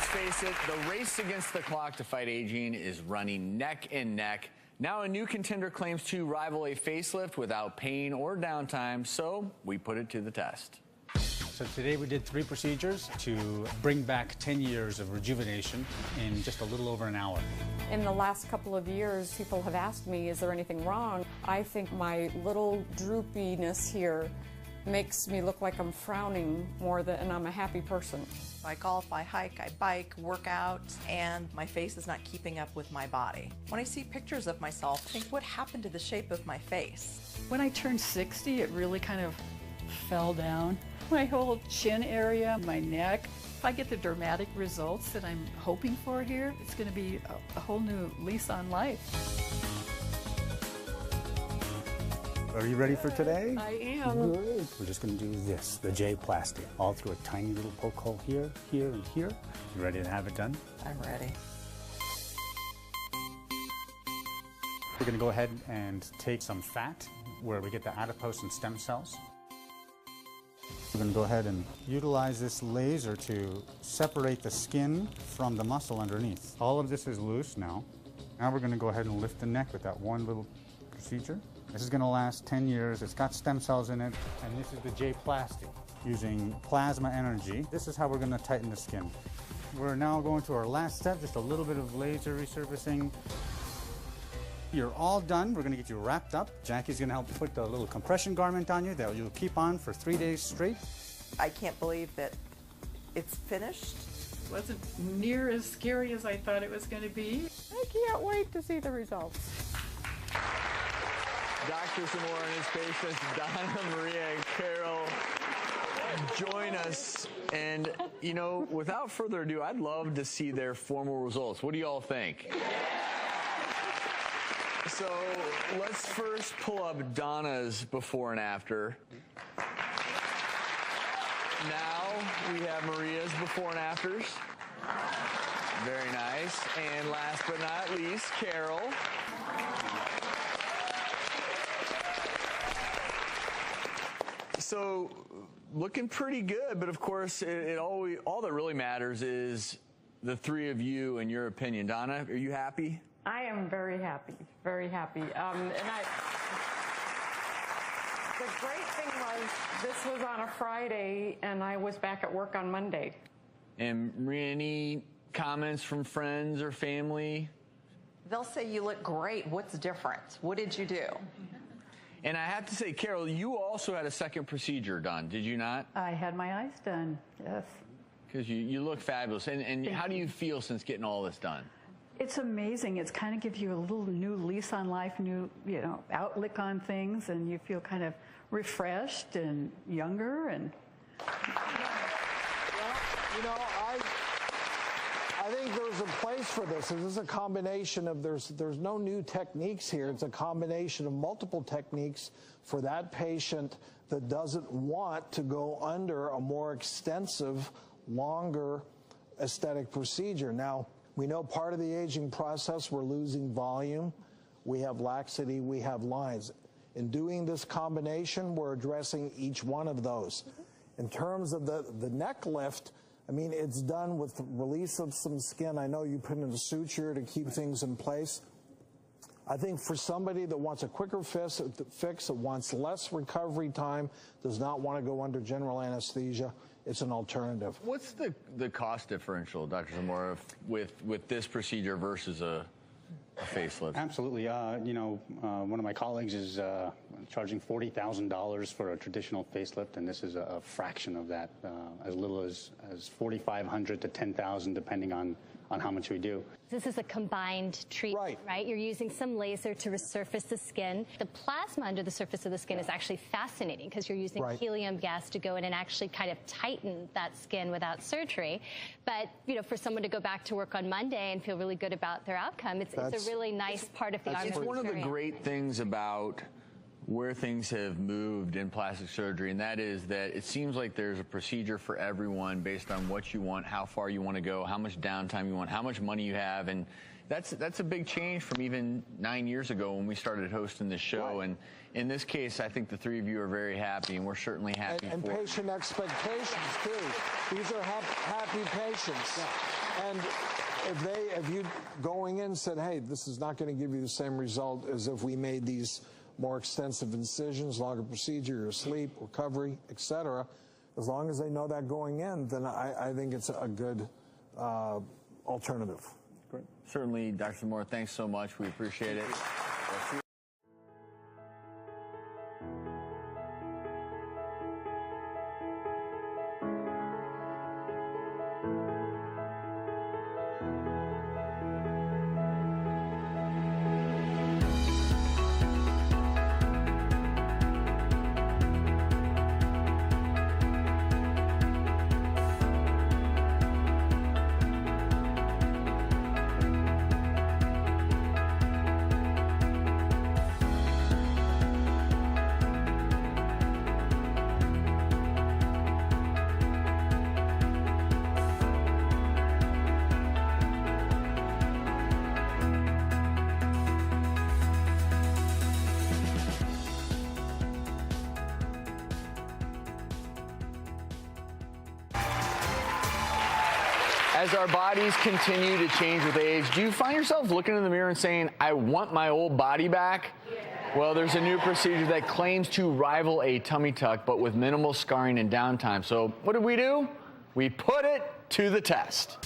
face it, the race against the clock to fight aging is running neck and neck. Now a new contender claims to rival a facelift without pain or downtime, so we put it to the test. So today we did 3 procedures to bring back 10 years of rejuvenation in just a little over an hour. In the last couple of years, people have asked me, is there anything wrong? I think my little droopiness here makes me look like I'm frowning more than, and I'm a happy person. I golf, I hike, I bike, work out, and my face is not keeping up with my body. When I see pictures of myself, I think, what happened to the shape of my face? When I turned 60, it really kind of fell down. My whole chin area, my neck. If I get the dramatic results that I'm hoping for here, it's going to be a whole new lease on life. Are you ready for today? I am. Good. We're just going to do this, the J-Plazty, all through a tiny little poke hole here, here, and here. You ready to have it done? I'm ready. We're going to go ahead and take some fat where we get the adipose and stem cells. We're going to go ahead and utilize this laser to separate the skin from the muscle underneath. All of this is loose now. Now we're going to go ahead and lift the neck with that one little procedure. This is going to last 10 years. It's got stem cells in it, and this is the J-Plazty using plasma energy. This is how we're going to tighten the skin. We're now going to our last step, just a little bit of laser resurfacing. You're all done. We're going to get you wrapped up. Jackie's going to help put the little compression garment on you that you'll keep on for 3 days straight. I can't believe that it's finished. It wasn't near as scary as I thought it was going to be. I can't wait to see the results. Dr. Zamora and his patients, Donna, Maria, and Carol, join us. And, you know, without further ado, I'd love to see their formal results. What do you all think? So let's first pull up Donna's before and after. Now we have Maria's before and afters. Very nice. And last but not least, Carol. So looking pretty good, but of course, all that really matters is the three of you and your opinion. Donna, are you happy? I am very happy, very happy. And the great thing was this was on a Friday, and I was back at work on Monday. And Maria, any comments from friends or family? They'll say, you look great. What's different? What did you do? And I have to say, Carol, you also had a second procedure done, did you not? I had my eyes done, yes. Because you look fabulous. And how do you feel since getting all this done? It's amazing. It's kind of gives you a little new lease on life, new, outlook on things, and you feel kind of refreshed and younger. And well, I think there's a place for this. This is a combination of there's no new techniques here. It's a combination of multiple techniques for that patient that doesn't want to go under a more extensive, longer aesthetic procedure. Now, we know part of the aging process, we're losing volume, we have laxity, we have lines. In doing this combination, we're addressing each one of those. In terms of the neck lift, I mean, it's done with release of some skin. I know you put in a suture to keep things in place. I think for somebody that wants a quicker fix, that wants less recovery time, does not want to go under general anesthesia, it's an alternative. What's the cost differential, Dr. Zamora, with this procedure versus a facelift? Absolutely. One of my colleagues is charging $40,000 for a traditional facelift, and this is a fraction of that, as little as $4,500 to $10,000, depending on how much we do. This is a combined treatment, right? You're using some laser to resurface the skin. The plasma under the surface of the skin is actually fascinating because you're using helium gas to go in and actually kind of tighten that skin without surgery. But, for someone to go back to work on Monday and feel really good about their outcome, it's a really nice part of the It's one of the great things about where things have moved in plastic surgery, and that is that it seems like there's a procedure for everyone based on what you want, how far you want to go, how much downtime you want, how much money you have, and That's a big change from even 9 years ago when we started hosting this show. Right. And in this case, I think the three of you are very happy, and we're certainly happy. And patient expectations too. These are happy patients. Yeah. And if you going in said, hey, this is not going to give you the same result as if we made these more extensive incisions, longer procedure, your sleep, recovery, etc. As long as they know that going in, then I think it's a good alternative. Great. Certainly, Dr. Zamora, thanks so much. We appreciate it. As our bodies continue to change with age, do you find yourself looking in the mirror and saying, I want my old body back? Yeah. Well, there's a new procedure that claims to rival a tummy tuck, but with minimal scarring and downtime. So what do? We put it to the test.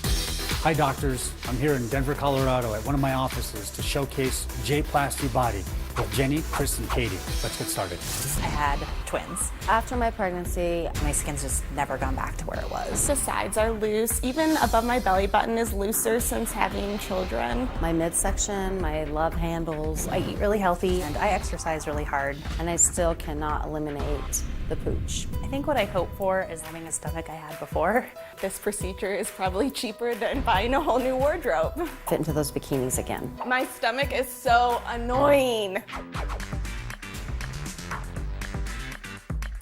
Hi, doctors. I'm here in Denver, Colorado at one of my offices to showcase J-Plazty Body with Jenny, Chris, and Katie. Let's get started. I had twins. After my pregnancy, my skin's just never gone back to where it was. The sides are loose. Even above my belly button is looser since having children. My midsection, my love handles. I eat really healthy and I exercise really hard. And I still cannot eliminate the pooch. I think what I hope for is having a stomach I had before. This procedure is probably cheaper than buying a whole new wardrobe. Fit into those bikinis again. My stomach is so annoying.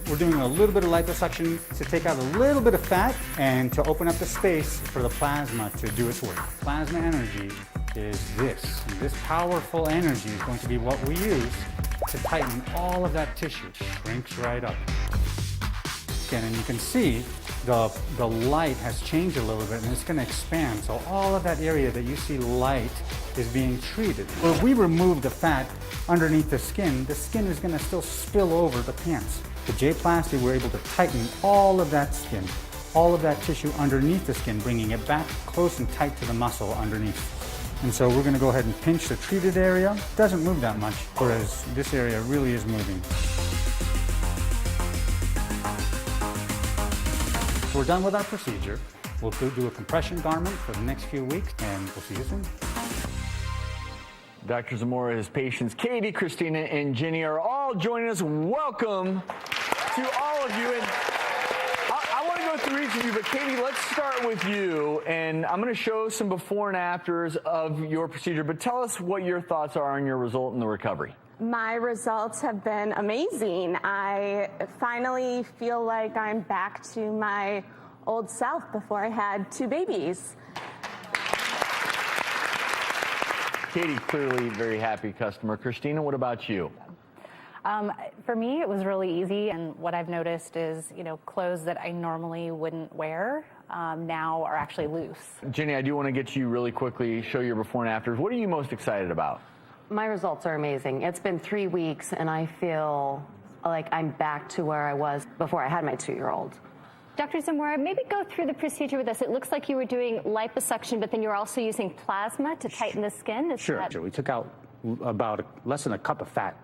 We're doing a little bit of liposuction to take out a little bit of fat and to open up the space for the plasma to do its work. Plasma energy is this. And this powerful energy is going to be what we use to tighten all of that tissue. Shrinks right up. Again, and you can see the light has changed a little bit and it's going to expand. So all of that area that you see light is being treated. Well, if we remove the fat underneath the skin is going to still spill over the pants. The J-Plazty, we're able to tighten all of that skin, all of that tissue underneath the skin, bringing it back close and tight to the muscle underneath. And so we're going to go ahead and pinch the treated area. It doesn't move that much, whereas this area really is moving. So we're done with our procedure. We'll do a compression garment for the next few weeks, and we'll see you soon. Dr. Zamora, his patients, Katie, Christina, and Jenny are all joining us. Welcome to all of you. And I want to go through each of you, but Katie, let's start with you. And I'm going to show some before and afters of your procedure, but tell us what your thoughts are on your result in the recovery. My results have been amazing. I finally feel like I'm back to my old self before I had 2 babies. Katie, clearly very happy customer. Christina, what about you? For me, it was really easy, and what I've noticed is, clothes that I normally wouldn't wear now are actually loose. Jenny, I do want to get to you really quickly, show your before and afters. What are you most excited about? My results are amazing. It's been 3 weeks, and I feel like I'm back to where I was before I had my 2-year-old. Dr. Zamora, maybe go through the procedure with us. It looks like you were doing liposuction, but then you're also using plasma to tighten the skin. Sure. We took out about less than a cup of fat.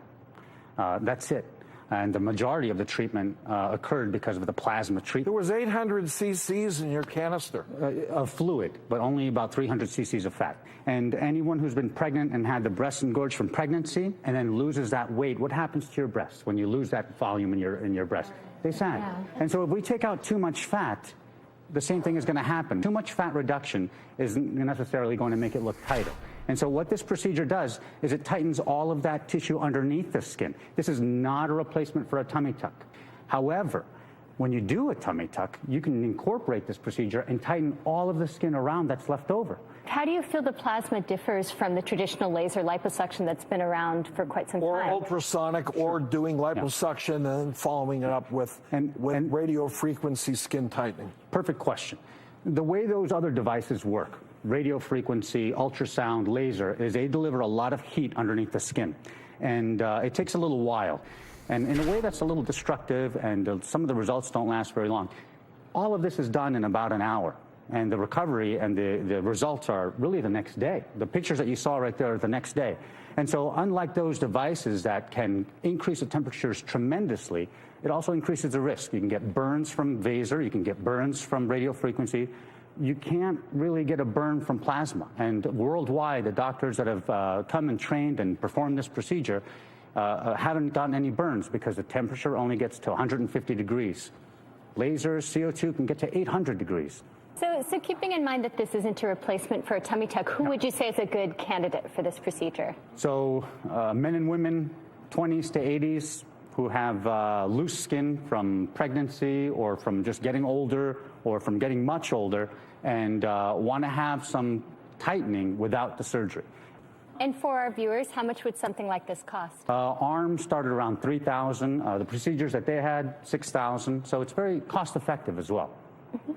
That's it. And the majority of the treatment occurred because of the plasma treatment. There was 800 cc's in your canister. Of fluid, but only about 300 cc's of fat. And anyone who's been pregnant and had the breast engorged from pregnancy and then loses that weight, what happens to your breast when you lose that volume in your breast? They sag. Yeah. And so if we take out too much fat, the same thing is going to happen. Too much fat reduction isn't necessarily going to make it look tighter. And so what this procedure does is it tightens all of that tissue underneath the skin. This is not a replacement for a tummy tuck. However, when you do a tummy tuck, you can incorporate this procedure and tighten all of the skin around that's left over. How do you feel the plasma differs from the traditional laser liposuction that's been around for quite some or time? Or ultrasonic, or doing liposuction and then following it up with radio frequency skin tightening? Perfect question. The way those other devices work, radio frequency, ultrasound, laser, is they deliver a lot of heat underneath the skin. And it takes a little while. And in a way that's a little destructive, and some of the results don't last very long. All of this is done in about an hour. And the recovery and the results are really the next day. The pictures that you saw right there are the next day. And so unlike those devices that can increase the temperatures tremendously, it also increases the risk. You can get burns from vaser, you can get burns from radio frequency. You can't really get a burn from plasma. And worldwide, the doctors that have come and trained and performed this procedure haven't gotten any burns because the temperature only gets to 150 degrees. Lasers, CO2 can get to 800 degrees. So keeping in mind that this isn't a replacement for a tummy tuck, who would you say is a good candidate for this procedure? So men and women, 20s to 80s, who have loose skin from pregnancy or from just getting older or from getting much older and want to have some tightening without the surgery. And for our viewers, how much would something like this cost? Arms started around $3,000. The procedures that they had, $6,000. So it's very cost effective as well.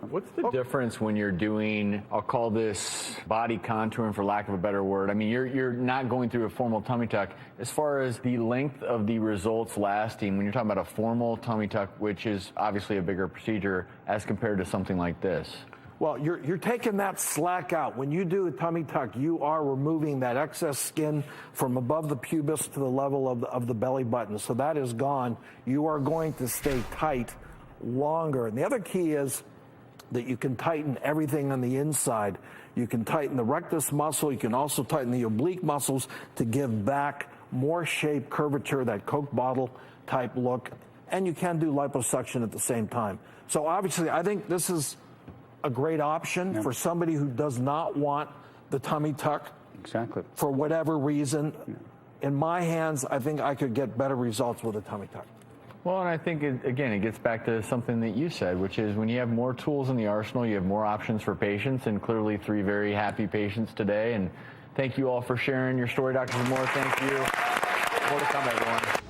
What's the difference when you're doing, I'll call this body contouring for lack of a better word? I mean, you're not going through a formal tummy tuck. As far as the length of the results lasting, when you're talking about a formal tummy tuck, which is obviously a bigger procedure as compared to something like this? Well, you're taking that slack out. When you do a tummy tuck, you are removing that excess skin from above the pubis to the level of the belly button. So that is gone. You are going to stay tight longer. And the other key is that you can tighten everything on the inside. You can tighten the rectus muscle. You can also tighten the oblique muscles to give back more shape, curvature, that Coke bottle type look. And you can do liposuction at the same time. So obviously, I think this is a great option for somebody who does not want the tummy tuck. Exactly. For whatever reason. In my hands, I think I could get better results with a tummy tuck. Well, and I think, again, it gets back to something that you said, which is when you have more tools in the arsenal, you have more options for patients, and clearly 3 very happy patients today. And thank you all for sharing your story, Dr. Zamora. Thank you. More to come, everyone.